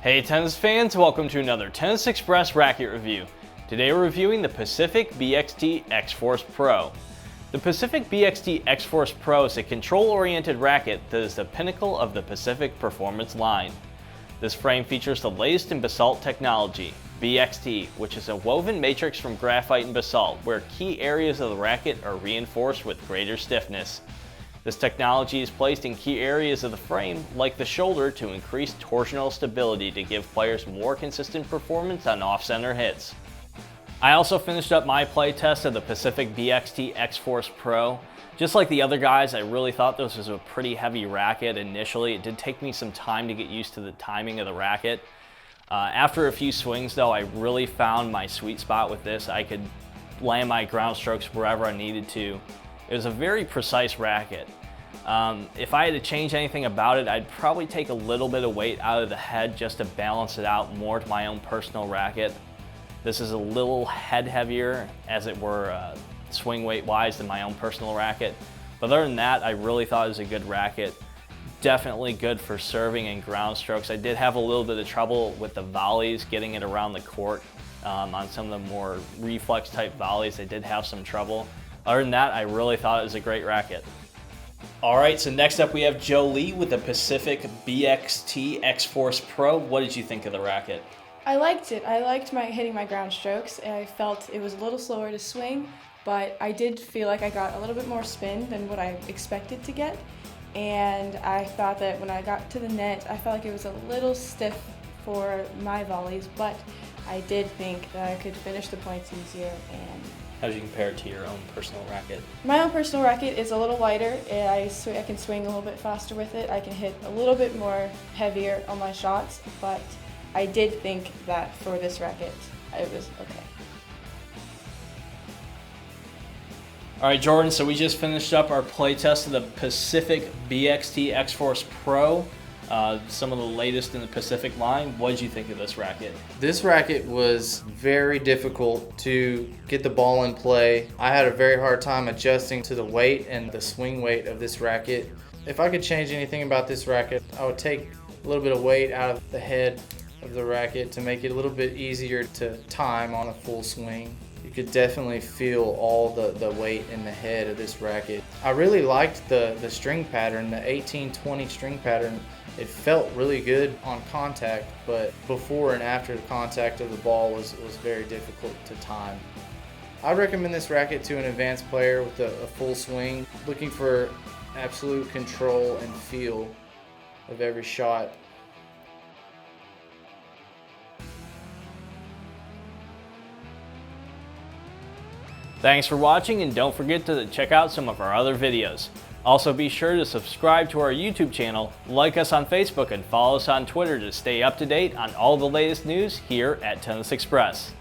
Hey tennis fans, welcome to another Tennis Express racket review. Today we're reviewing the Pacific BXT X Force Pro. The Pacific BXT X Force Pro is a control-oriented racket that is the pinnacle of the Pacific performance line. This frame features the latest in basalt technology, BXT, which is a woven matrix from graphite and basalt, where key areas of the racket are reinforced with greater stiffness. This technology is placed in key areas of the frame, like the shoulder, to increase torsional stability to give players more consistent performance on off-center hits. I also finished up my play test of the Pacific BXT X Force Pro. Just like the other guys, I really thought this was a pretty heavy racket initially. It did take me some time to get used to the timing of the racket. After a few swings though, I really found my sweet spot with this. I could land my ground strokes wherever I needed to. It was a very precise racket. If I had to change anything about it, I'd probably take a little bit of weight out of the head just to balance it out more to my own personal racket. This is a little head heavier, as it were, swing weight wise than my own personal racket. But other than that, I really thought it was a good racket. Definitely good for serving and ground strokes. I did have a little bit of trouble with the volleys, getting it around the court. On some of the more reflex type volleys, I did have some trouble. Other than that, I really thought it was a great racket. Alright, so next up we have Jolie with the Pacific BXT X Force Pro. What did you think of the racket? I liked it. I liked hitting my ground strokes. I felt it was a little slower to swing, but I did feel like I got a little bit more spin than what I expected to get. And I thought that when I got to the net, I felt like it was a little stiff for my volleys, but I did think that I could finish the points easier. And how did you compare it to your own personal racket? my own personal racket is a little lighter. I can swing a little bit faster with it. I can hit a little bit more heavier on my shots, but I did think that for this racket, it was okay. All right, Jordan, so we just finished up our play test of the Pacific BXT X Force Pro. Some of the latest in the Pacific line. What did you think of this racket? This racket was very difficult to get the ball in play. I had a very hard time adjusting to the weight and the swing weight of this racket. If I could change anything about this racket, I would take a little bit of weight out of the head of the racket to make it a little bit easier to time on a full swing. You could definitely feel all the weight in the head of this racket. I really liked the string pattern, the 18-20 string pattern. It felt really good on contact, but before and after the contact of the ball was very difficult to time. I'd recommend this racket to an advanced player with a full swing, looking for absolute control and feel of every shot. Thanks for watching, and don't forget to check out some of our other videos. Also be sure to subscribe to our YouTube channel, like us on Facebook, and follow us on Twitter to stay up to date on all the latest news here at Tennis Express.